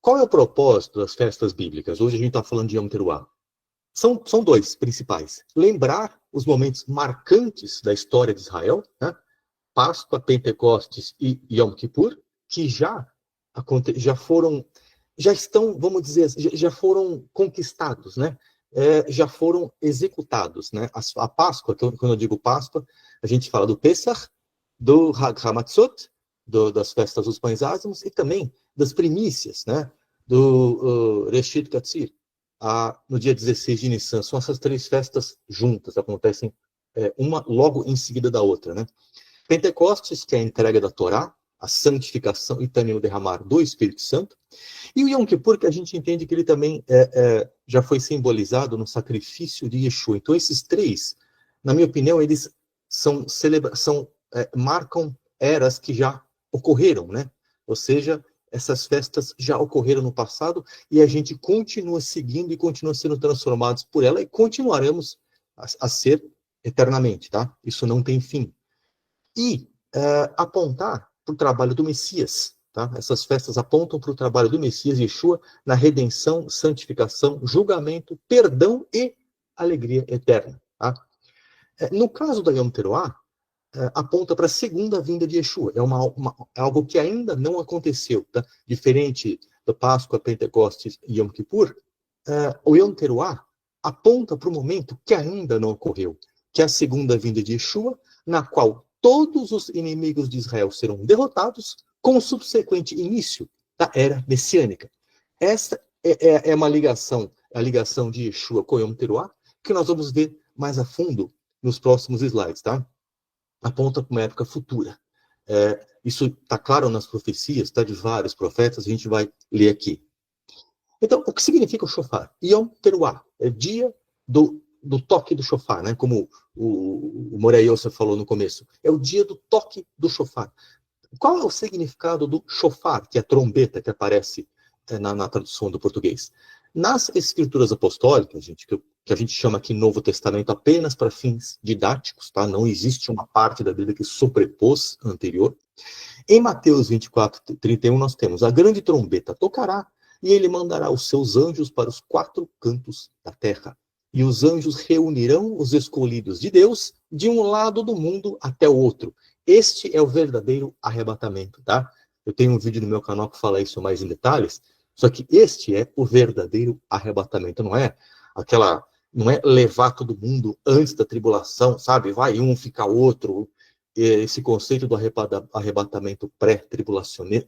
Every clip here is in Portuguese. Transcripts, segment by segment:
qual é o propósito das festas bíblicas? Hoje a gente está falando de Yom Teruah. São dois principais. Lembrar os momentos marcantes da história de Israel, né? Páscoa, Pentecostes e Yom Kippur, que já estão, vamos dizer, já foram conquistados, né? Já foram executados, né? A Páscoa, quando eu digo Páscoa, a gente fala do Pesach, do Hag HaMatzot, das festas dos pães ázimos e também das primícias, né? Do Reshit Katzir, no dia 16 de Nissan. São essas três festas juntas, acontecem uma logo em seguida da outra, né? Pentecostes, que é a entrega da Torá, a santificação e também o derramar do Espírito Santo. E o Yom Kippur, que a gente entende que ele também já foi simbolizado no sacrifício de Yeshua. Então, esses três, na minha opinião, eles marcam eras que já ocorreram, né? Ou seja, essas festas já ocorreram no passado e a gente continua seguindo e continua sendo transformados por ela e continuaremos a ser eternamente, tá? Isso não tem fim. E apontar para o trabalho do Messias, tá? Essas festas apontam para o trabalho do Messias, Yeshua, na redenção, santificação, julgamento, perdão e alegria eterna, tá? No caso da Yom Teruah, aponta para a segunda vinda de Yeshua. É algo que ainda não aconteceu, tá? Diferente da Páscoa, Pentecostes e Yom Kippur, o Yom Teruah aponta para o momento que ainda não ocorreu, que é a segunda vinda de Yeshua, na qual todos os inimigos de Israel serão derrotados com o subsequente início da era messiânica. Essa é uma ligação, a ligação de Yeshua com Yom Teruah, que nós vamos ver mais a fundo nos próximos slides, tá? Aponta para uma época futura. Isso está claro nas profecias, tá, de vários profetas, a gente vai ler aqui. Então, o que significa o shofar? Yom Teruah, é dia do toque do shofar, né? Como o Morei Yosef falou no começo. É o dia do toque do shofar. Qual é o significado do shofar, que é a trombeta que aparece na tradução do português? Nas escrituras apostólicas, gente, que a gente chama aqui Novo Testamento apenas para fins didáticos, tá? Não existe uma parte da Bíblia que sobrepôs a anterior. Em Mateus 24, 31, nós temos: a grande trombeta tocará, e ele mandará os seus anjos para os quatro cantos da terra. E os anjos reunirão os escolhidos de Deus de um lado do mundo até o outro. Este é o verdadeiro arrebatamento, tá? Eu tenho um vídeo no meu canal que fala isso mais em detalhes, só que este é o verdadeiro arrebatamento, não é levar todo mundo antes da tribulação, sabe? Vai um, fica outro. Esse conceito do arrebatamento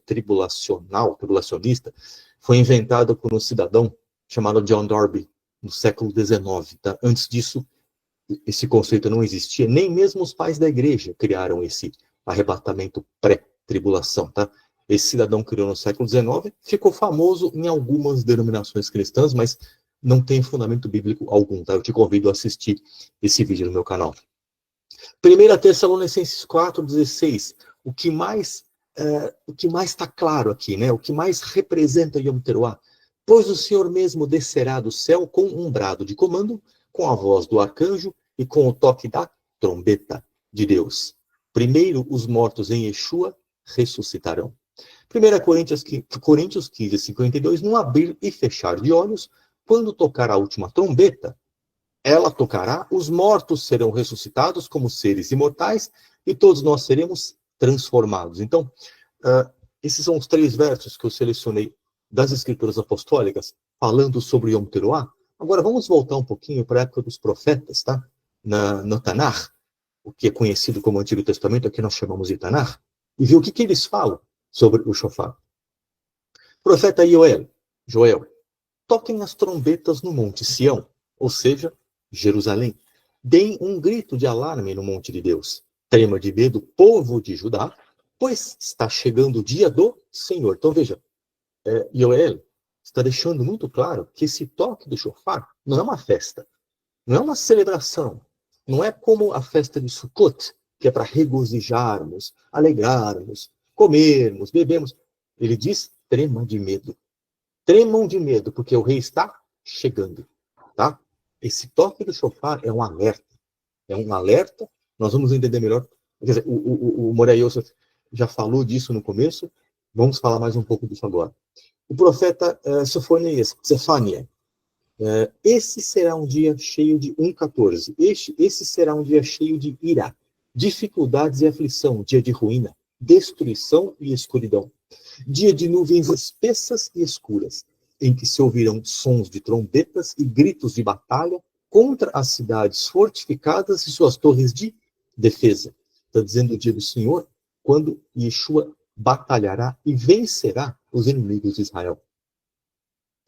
tribulacionista, foi inventado por um cidadão chamado John Darby, no século XIX. Tá? Antes disso, esse conceito não existia. Nem mesmo os pais da igreja criaram esse arrebatamento pré-tribulação. Tá? Esse cidadão criou no século XIX, ficou famoso em algumas denominações cristãs, mas não tem fundamento bíblico algum. Tá? Eu te convido a assistir esse vídeo no meu canal. 1 Tessalonicenses 4,16. O que mais está claro aqui, né? O que mais representa Yom Teruah? Pois o Senhor mesmo descerá do céu com um brado de comando, com a voz do arcanjo e com o toque da trombeta de Deus. Primeiro, os mortos em Yeshua ressuscitarão. 1 Coríntios 15, 52. Num abrir e fechar de olhos, quando tocar a última trombeta, ela tocará, os mortos serão ressuscitados como seres imortais e todos nós seremos transformados. Então, esses são os 3 versos que eu selecionei das escrituras apostólicas falando sobre Yom Teruah. Agora vamos voltar um pouquinho para a época dos profetas, tá? No Tanakh, o que é conhecido como Antigo Testamento, aqui nós chamamos de Tanakh, e ver o que eles falam sobre o shofar. Profeta Joel, toquem as trombetas no Monte Sião, ou seja, Jerusalém. Deem um grito de alarme no monte de Deus. Trema de medo, povo de Judá, pois está chegando o dia do Senhor. Então veja, Joel está deixando muito claro que esse toque do shofar não é uma festa, não é uma celebração, não é como a festa de Sukkot, que é para regozijarmos, alegrarmos, comermos, bebermos. Ele diz: trema de medo. Tremam de medo, porque o rei está chegando, tá? Esse toque do shofar é um alerta. É um alerta, nós vamos entender melhor. Quer dizer, o Morei Yosef já falou disso no começo, vamos falar mais um pouco disso agora. o profeta Sofonias, Zefania. Esse será um dia cheio de 1,14. Esse será um dia cheio de ira, dificuldades e aflição, dia de ruína, destruição e escuridão, dia de nuvens espessas e escuras, em que se ouvirão sons de trombetas e gritos de batalha contra as cidades fortificadas e suas torres de defesa. Está dizendo o dia do Senhor, quando Yeshua batalhará e vencerá os inimigos de Israel.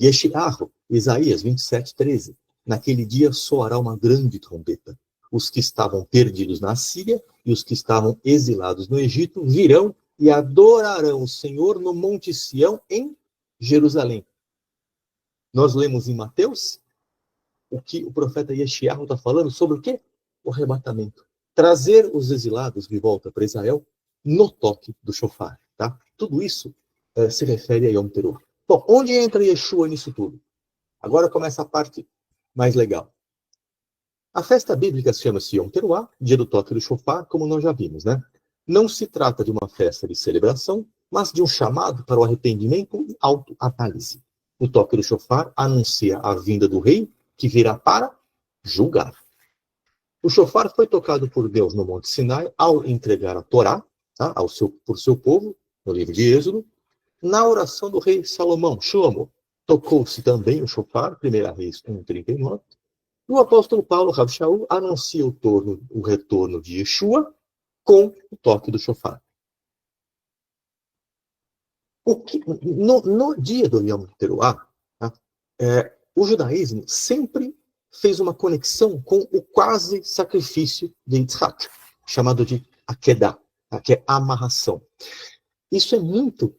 Yeshiahu, Isaías 27:13. Naquele dia soará uma grande trombeta. Os que estavam perdidos na Síria e os que estavam exilados no Egito virão e adorarão o Senhor no Monte Sião, em Jerusalém. Nós lemos em Mateus o que o profeta Yeshiahu está falando sobre o quê? O arrebatamento. Trazer os exilados de volta para Israel no toque do shofar. Tá? Tudo isso se refere a Yom Teruah. Bom, onde entra Yeshua nisso tudo? Agora começa a parte mais legal. A festa bíblica se chama Yom Teruah, dia do toque do shofar, como nós já vimos, né? Não se trata de uma festa de celebração, mas de um chamado para o arrependimento e autoanálise. O toque do shofar anuncia a vinda do rei, que virá para julgar. O shofar foi tocado por Deus no Monte Sinai ao entregar a Torá, tá, por seu povo, no livro de Êxodo. Na oração do rei Salomão, Shlomo, tocou-se também o shofar, 1 Reis 1:39. E o apóstolo Paulo, Rav Shaul, anuncia o retorno de Yeshua com o toque do shofar. No dia do Yom Teruah, tá, o judaísmo sempre fez uma conexão com o quase sacrifício de Yitzhak, chamado de Akedah, tá, que é amarração. Isso é muito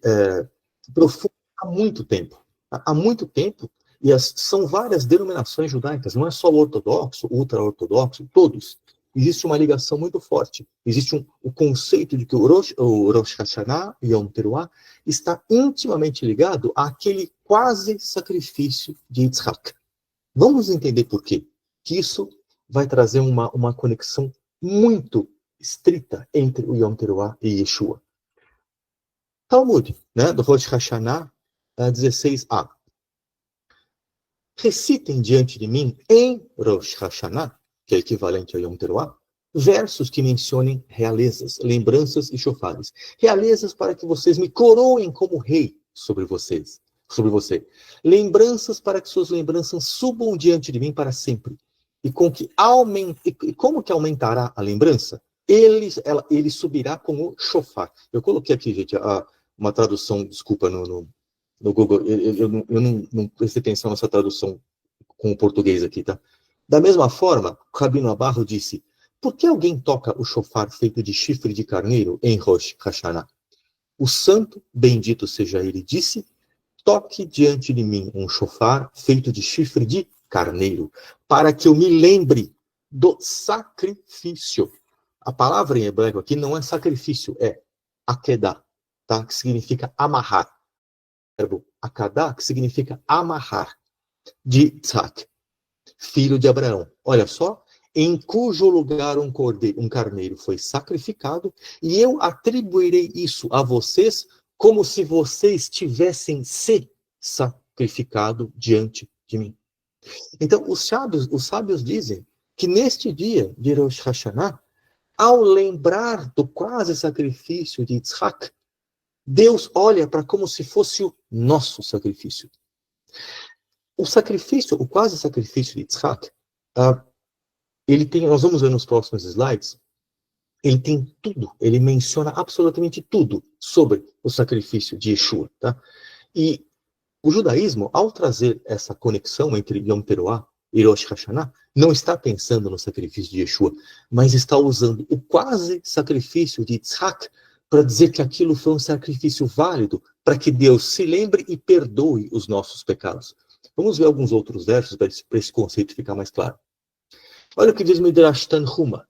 profundo há muito tempo. Há muito tempo, e são várias denominações judaicas, não é só o ortodoxo, o ultra-ortodoxo, todos. Existe uma ligação muito forte. Existe o conceito de que o Rosh Hashanah, Yom Teruah, está intimamente ligado àquele quase sacrifício de Yitzhak. Vamos entender por quê. Que isso vai trazer uma conexão muito estrita entre o Yom Teruah e Yeshua. Talmud, né, do Rosh Hashanah 16a. Recitem diante de mim, em Rosh Hashanah, que é equivalente ao Yom Teruah, versos que mencionem realezas, lembranças e chofares. Realezas para que vocês me coroem como rei sobre você. Lembranças para que suas lembranças subam diante de mim para sempre. E como que aumentará a lembrança? Ele subirá como shofar. Eu coloquei aqui, gente, uma tradução, desculpa, no Google. Eu não prestei atenção nessa tradução com o português aqui, tá? Da mesma forma, o Rabino Abarro disse, por que alguém toca o shofar feito de chifre de carneiro em Rosh Hashanah? O santo, bendito seja ele, disse, toque diante de mim um shofar feito de chifre de carneiro, para que eu me lembre do sacrifício. A palavra em hebraico aqui não é sacrifício, é akedah, tá? Que significa amarrar. O verbo akedah, que significa amarrar, de Yitzhak, filho de Abraão. Olha só, em cujo lugar um carneiro foi sacrificado, e eu atribuirei isso a vocês como se vocês tivessem se sacrificado diante de mim. Então, os sábios dizem que neste dia de Rosh Hashanah, ao lembrar do quase sacrifício de Yitzhak, Deus olha para como se fosse o nosso sacrifício. O quase sacrifício de Yitzhak, nós vamos ver nos próximos slides, ele tem tudo, ele menciona absolutamente tudo sobre o sacrifício de Yeshua. Tá? E o judaísmo, ao trazer essa conexão entre Yom Teruah e Rosh Hashanah, não está pensando no sacrifício de Yeshua, mas está usando o quase sacrifício de Yitzhak para dizer que aquilo foi um sacrifício válido para que Deus se lembre e perdoe os nossos pecados. Vamos ver alguns outros versos para esse conceito ficar mais claro. Olha o que diz Midrash Tanhuma,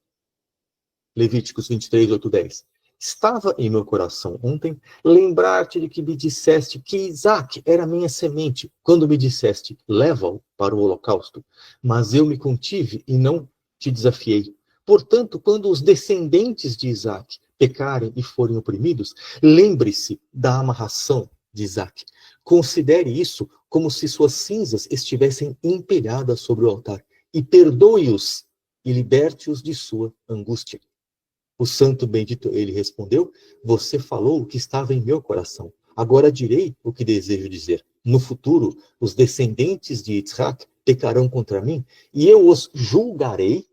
Levíticos 23, 8, 10. Estava em meu coração ontem lembrar-te de que me disseste que Isaac era minha semente, quando me disseste, leva-o para o holocausto. Mas eu me contive e não te desafiei. Portanto, quando os descendentes de Isaac pecarem e forem oprimidos, lembre-se da amarração de Isaac. Considere isso como se suas cinzas estivessem empilhadas sobre o altar, e perdoe-os e liberte-os de sua angústia. O santo bendito, ele respondeu: você falou o que estava em meu coração. Agora direi o que desejo dizer. No futuro, os descendentes de Yitzhak pecarão contra mim, e eu os julgarei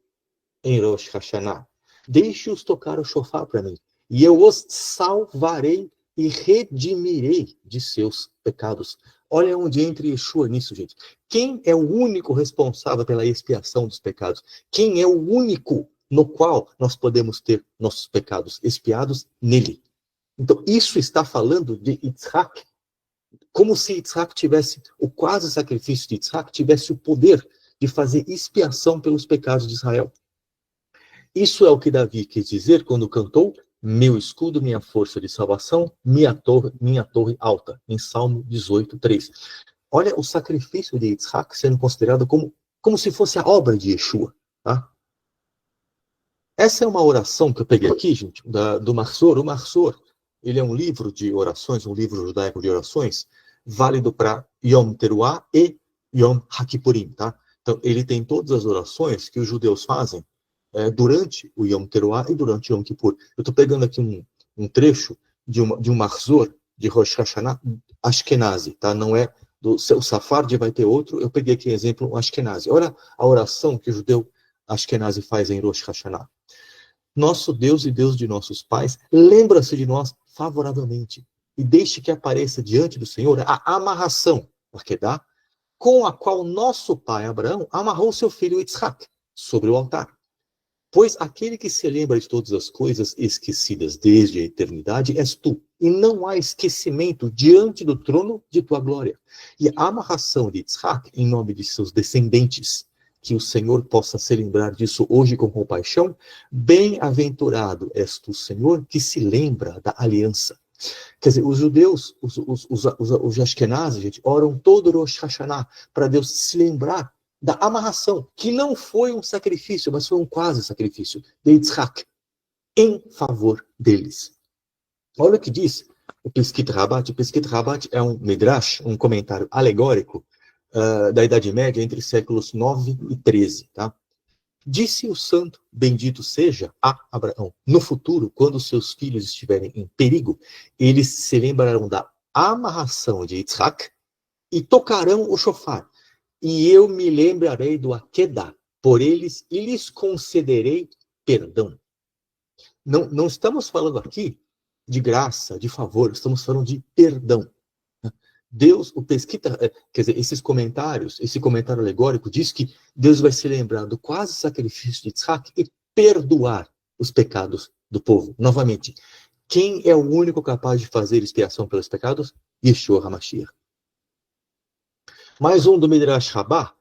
em Rosh Hashanah. Deixe-os tocar o shofar para mim, e eu os salvarei e redimirei de seus pecados. Olha onde entra Yeshua nisso, gente. Quem é o único responsável pela expiação dos pecados? Quem é o único no qual nós podemos ter nossos pecados expiados? Nele. Então, isso está falando de Yitzhak, como se Yitzhak tivesse, o quase sacrifício de Yitzhak tivesse o poder de fazer expiação pelos pecados de Israel. Isso é o que Davi quis dizer quando cantou: meu escudo, minha força de salvação, minha torre alta, em Salmo 18:3. Olha o sacrifício de Yitzhak sendo considerado como se fosse a obra de Yeshua. Tá? Essa é uma oração que eu peguei aqui, gente, do Marsor. O Marsor, ele é um livro de orações, um livro judaico de orações, válido para Yom Teruah e Yom HaKippurim. Tá? Então, ele tem todas as orações que os judeus fazem durante o Yom Teruah e durante o Yom Kippur. Eu estou pegando aqui um trecho de um Marzor de Rosh Hashanah Ashkenazi, tá? Não é o Safardi, vai ter outro. Eu peguei aqui exemplo um Ashkenazi. Olha a oração que o judeu Ashkenazi faz em Rosh Hashanah. Nosso Deus e Deus de nossos pais, lembra-se de nós favoravelmente e deixe que apareça diante do Senhor a amarração, Akedah, com a qual nosso pai Abraão amarrou seu filho Yitzhak sobre o altar. Pois aquele que se lembra de todas as coisas esquecidas desde a eternidade és tu, e não há esquecimento diante do trono de tua glória. E a amarração de Yitzhak em nome de seus descendentes, que o Senhor possa se lembrar disso hoje com compaixão. Bem-aventurado és tu, Senhor, que se lembra da aliança. Quer dizer, os judeus, os Ashkenazes, gente, oram todo Rosh Hashanah para Deus se lembrar da amarração, que não foi um sacrifício, mas foi um quase sacrifício de Yitzhak, em favor deles. Olha o que diz o Pesquit Rabat. O Pesquit Rabat é um midrash, um comentário alegórico da Idade Média, entre séculos 9 e 13. Tá? Disse o santo, bendito seja, a Abraão: no futuro, quando seus filhos estiverem em perigo, eles se lembrarão da amarração de Yitzhak e tocarão o shofar. E eu me lembrarei do Akedah por eles e lhes concederei perdão. Não estamos falando aqui de graça, de favor, estamos falando de perdão. Deus, o Pesquita, quer dizer, esses comentários, esse comentário alegórico diz que Deus vai se lembrar do quase sacrifício de Yitzhak e perdoar os pecados do povo. Novamente, quem é o único capaz de fazer expiação pelos pecados? Yeshua HaMashiach. Mais um do Midrash Rabbah,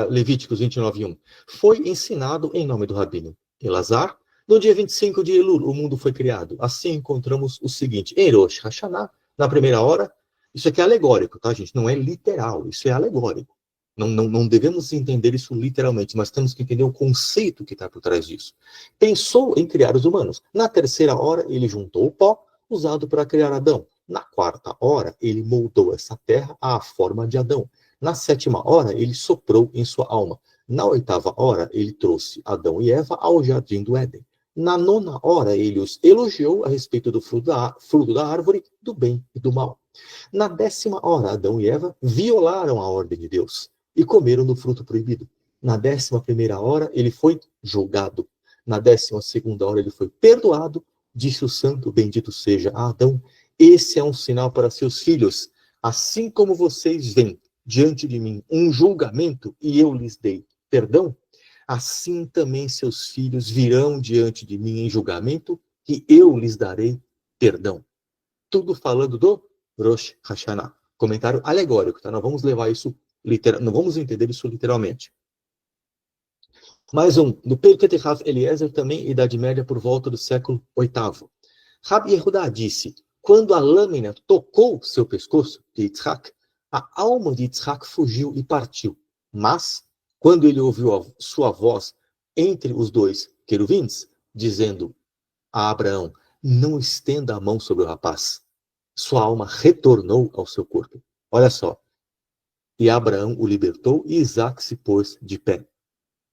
Levíticos 29:1. Foi ensinado em nome do Rabino Elazar. No dia 25 de Elul, o mundo foi criado. Assim encontramos o seguinte: em Rosh Hashanah, na primeira hora. Isso aqui é alegórico, tá, gente? Não é literal, isso é alegórico. Não devemos entender isso literalmente, mas temos que entender o conceito que está por trás disso. Pensou em criar os humanos. Na terceira hora, ele juntou o pó usado para criar Adão. Na quarta hora, ele moldou essa terra à forma de Adão. Na sétima hora, ele soprou em sua alma. Na oitava hora, ele trouxe Adão e Eva ao jardim do Éden. Na nona hora, ele os elogiou a respeito do fruto da árvore, do bem e do mal. Na 10ª hora, Adão e Eva violaram a ordem de Deus e comeram do fruto proibido. Na 11ª hora, ele foi julgado. Na 12ª hora, ele foi perdoado. Disse o santo, bendito seja a Adão: esse é um sinal para seus filhos. Assim como vocês veem diante de mim um julgamento e eu lhes dei perdão, assim também seus filhos virão diante de mim em julgamento e eu lhes darei perdão. Tudo falando do Rosh Hashanah. Comentário alegórico, tá? Não vamos levar isso não vamos entender isso literalmente. Mais um, do Pirkei Rav Eliezer, também Idade Média, por volta do século VIII. Rabi Yehudá disse: quando a lâmina tocou seu pescoço de Yitzhak, a alma de Yitzhak fugiu e partiu. Mas, quando ele ouviu sua voz entre os dois querubins, dizendo a Abraão: não estenda a mão sobre o rapaz, sua alma retornou ao seu corpo. Olha só. E Abraão o libertou e Isaac se pôs de pé.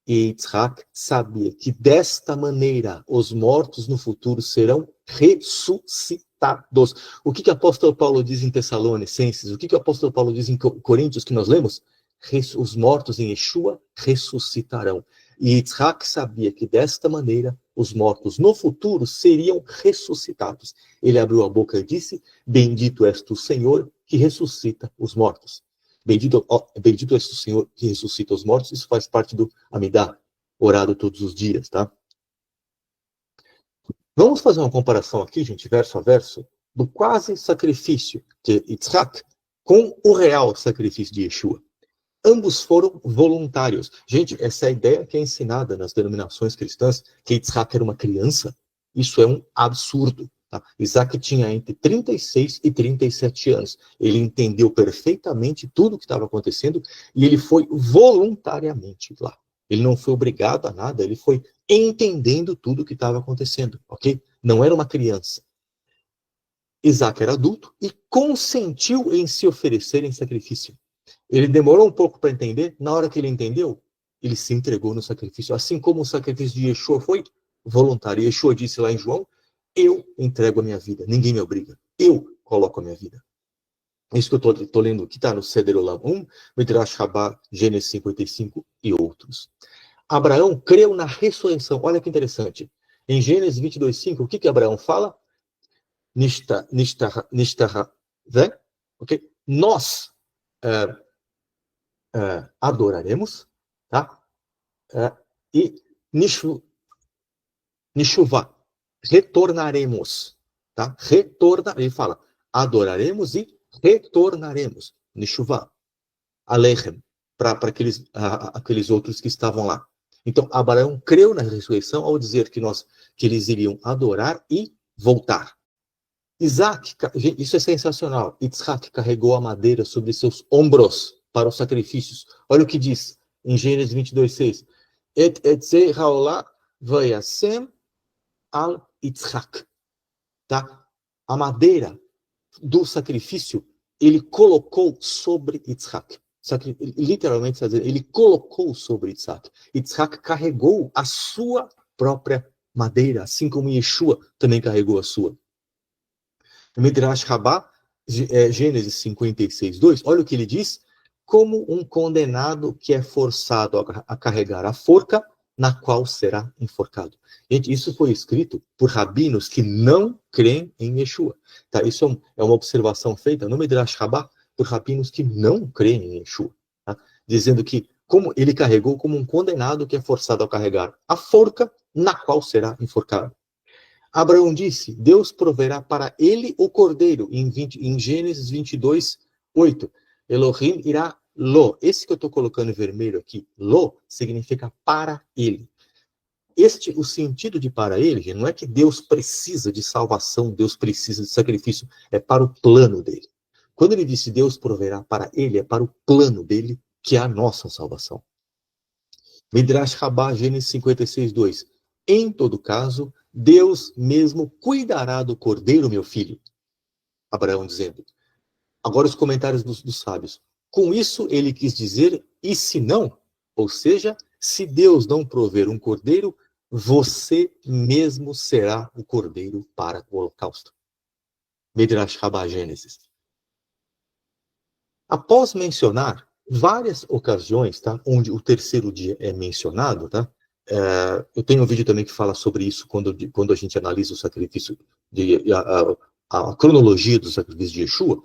E Isaac sabia que desta maneira os mortos no futuro serão ressuscitados. O que o apóstolo Paulo diz em Tessalonicenses? O que o apóstolo Paulo diz em Coríntios que nós lemos? Os mortos em Yeshua ressuscitarão. E Isaac sabia que desta maneira os mortos no futuro seriam ressuscitados. Ele abriu a boca e disse: bendito és tu, Senhor, que ressuscita os mortos. Bendito és o Senhor que ressuscita os mortos. Isso faz parte do Amidá, orado todos os dias, tá? Vamos fazer uma comparação aqui, gente, verso a verso, do quase sacrifício de Yitzhak com o real sacrifício de Yeshua. Ambos foram voluntários. Gente, essa é a ideia que é ensinada nas denominações cristãs, que Yitzhak era uma criança. Isso é um absurdo. Tá? Isaac tinha entre 36 e 37 anos. Ele entendeu perfeitamente tudo o que estava acontecendo e ele foi voluntariamente lá. Ele não foi obrigado a nada, ele foi entendendo tudo o que estava acontecendo, ok? Não era uma criança. Isaac era adulto e consentiu em se oferecer em sacrifício. Ele demorou um pouco para entender, na hora que ele entendeu, ele se entregou no sacrifício. Assim como o sacrifício de Yeshua foi voluntário. Yeshua disse lá em João: eu entrego a minha vida, ninguém me obriga. Eu coloco a minha vida. Isso que eu estou lendo, que está no Seder Olam 1, Midrash Rabbah, Gênesis 55 e outros. Abraão creu na ressurreição. Olha que interessante. Em Gênesis 22:5, o que Abraão fala? Ok? Nós adoraremos, tá? E Nishuvá, retornaremos, tá? Ele fala, adoraremos e retornaremos. Nishuvá, Alechem, para aqueles outros que estavam lá. Então, Abraão creu na ressurreição ao dizer que eles iriam adorar e voltar. Isaac, isso é sensacional. Isaac carregou a madeira sobre seus ombros para os sacrifícios. Olha o que diz em Gênesis 22:6. Et etzei haolá vayasem al Yitzhak. Tá? A madeira do sacrifício ele colocou sobre Yitzhak. Literalmente, ele colocou sobre Yitzhak. Yitzhak carregou a sua própria madeira, assim como Yeshua também carregou a sua. Midrash Rabbah, Gênesis 56:2, olha o que ele diz: como um condenado que é forçado a carregar a forca, na qual será enforcado. Gente, isso foi escrito por rabinos que não creem em Yeshua. Tá? Isso é uma observação feita no Midrash Rabbah por rabinos que não creem em Yeshua. Tá? Dizendo que como ele carregou como um condenado que é forçado a carregar a forca, na qual será enforcado. Abraão disse, Deus proverá para ele o cordeiro, em Gênesis 22:8. Elohim irá lo. Esse que eu estou colocando em vermelho aqui, lo, significa para ele. O sentido de para ele, não é que Deus precisa de salvação, Deus precisa de sacrifício, é para o plano dele. Quando ele disse Deus proverá para ele, é para o plano dele, que é a nossa salvação. Midrash Rabbah, Gênesis 56:2. Em todo caso, Deus mesmo cuidará do cordeiro, meu filho. Abraão dizendo. Agora os comentários dos sábios. Com isso ele quis dizer, e se não? Ou seja, se Deus não prover um cordeiro, você mesmo será o cordeiro para o holocausto. Midrash Rabbah, Gênesis. Após mencionar várias ocasiões, tá, onde o terceiro dia é mencionado, tá? Eu tenho um vídeo também que fala sobre isso quando a gente analisa o sacrifício, a cronologia do sacrifício de Yeshua.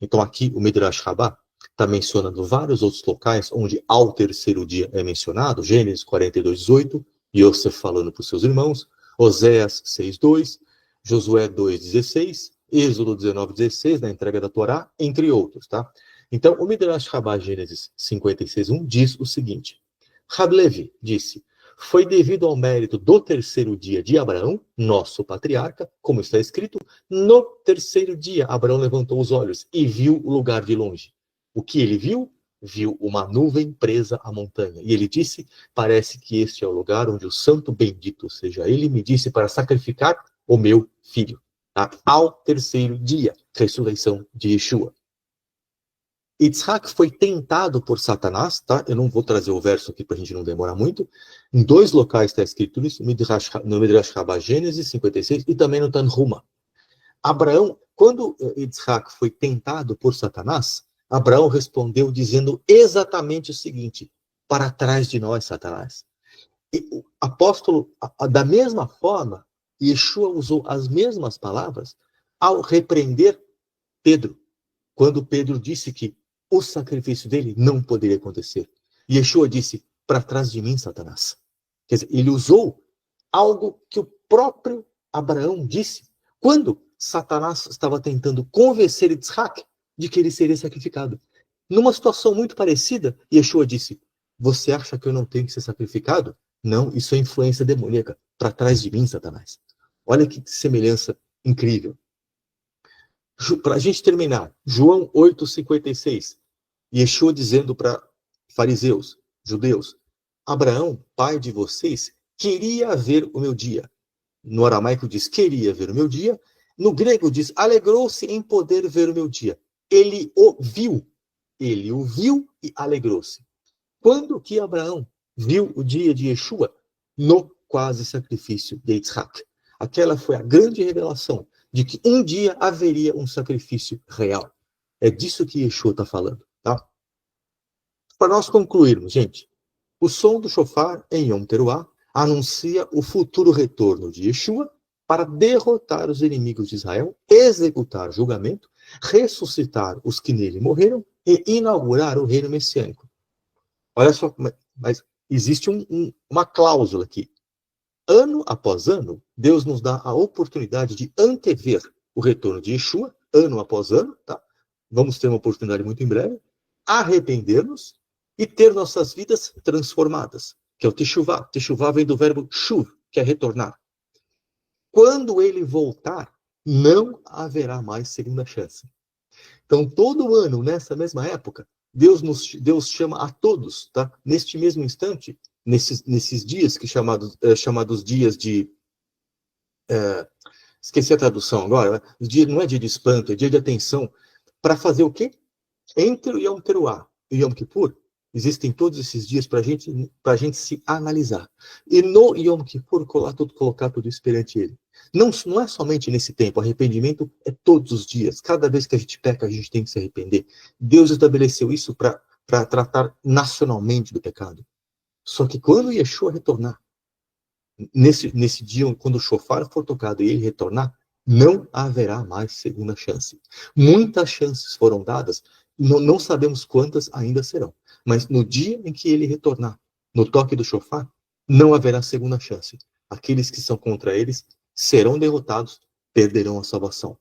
Então aqui o Midrash Rabbah está mencionando vários outros locais onde ao terceiro dia é mencionado. Gênesis 42:18, Yosef falando para os seus irmãos, Oséias 6:2, Josué 2:16, Êxodo 19:16, na entrega da Torá, entre outros. Tá? Então o Midrash Rabbah, Gênesis 56:1, diz o seguinte, Rab Levi disse, foi devido ao mérito do terceiro dia de Abraão, nosso patriarca, como está escrito, no terceiro dia Abraão levantou os olhos e viu o lugar de longe. O que ele viu? Viu uma nuvem presa à montanha. E ele disse, parece que este é o lugar onde o santo bendito seja ele me disse para sacrificar o meu filho. Tá? Ao terceiro dia, ressurreição de Yeshua. Yitzhak foi tentado por Satanás, tá? Eu não vou trazer o verso aqui para a gente não demorar muito. Em 2 locais está escrito isso, no Midrash Rabbah, Gênesis 56, e também no Tanhuma. Abraão, quando Yitzhak foi tentado por Satanás, Abraão respondeu dizendo exatamente o seguinte: para trás de nós, Satanás. E o apóstolo, da mesma forma, Yeshua usou as mesmas palavras ao repreender Pedro, quando Pedro disse que o sacrifício dele não poderia acontecer. Yeshua disse, para trás de mim, Satanás. Quer dizer, ele usou algo que o próprio Abraão disse quando Satanás estava tentando convencer Yitzhak de que ele seria sacrificado. Numa situação muito parecida, Yeshua disse, você acha que eu não tenho que ser sacrificado? Não, isso é influência demoníaca. Para trás de mim, Satanás. Olha que semelhança incrível. Para a gente terminar, João 8,56. Yeshua dizendo para fariseus, judeus, Abraão, pai de vocês, queria ver o meu dia. No aramaico diz, queria ver o meu dia. No grego diz, alegrou-se em poder ver o meu dia. Ele o viu e alegrou-se. Quando que Abraão viu o dia de Yeshua? No quase sacrifício de Yitzhak. Aquela foi a grande revelação de que um dia haveria um sacrifício real. É disso que Yeshua está falando. Tá? Para nós concluirmos, gente, o som do shofar em Yom Teruah anuncia o futuro retorno de Yeshua para derrotar os inimigos de Israel, executar julgamento, ressuscitar os que nele morreram e inaugurar o reino messiânico. Olha só, mas existe uma cláusula aqui. Ano após ano, Deus nos dá a oportunidade de antever o retorno de Yeshua, ano após ano, tá? Vamos ter uma oportunidade muito em breve, arrepender-nos e ter nossas vidas transformadas, que é o Teshuvah. Teshuvah vem do verbo shuv, que é retornar. Quando ele voltar, não haverá mais segunda chance. Então, todo ano, nessa mesma época, Deus chama a todos, tá? Neste mesmo instante, nesses dias que chamados dias de... esqueci a tradução agora. Não é dia de espanto, é dia de atenção. Para fazer o quê? Entre o Yom Teruah e o Yom Kippur, existem todos esses dias para a gente se analisar. E no Yom Kippur, colocar tudo isso perante ele. Não é somente nesse tempo. Arrependimento é todos os dias. Cada vez que a gente peca, a gente tem que se arrepender. Deus estabeleceu isso para tratar nacionalmente do pecado. Só que quando Yeshua retornar, nesse dia, quando o shofar for tocado e ele retornar, não haverá mais segunda chance. Muitas chances foram dadas, não sabemos quantas ainda serão. Mas no dia em que ele retornar, no toque do shofar, não haverá segunda chance. Aqueles que são contra eles serão derrotados, perderão a salvação.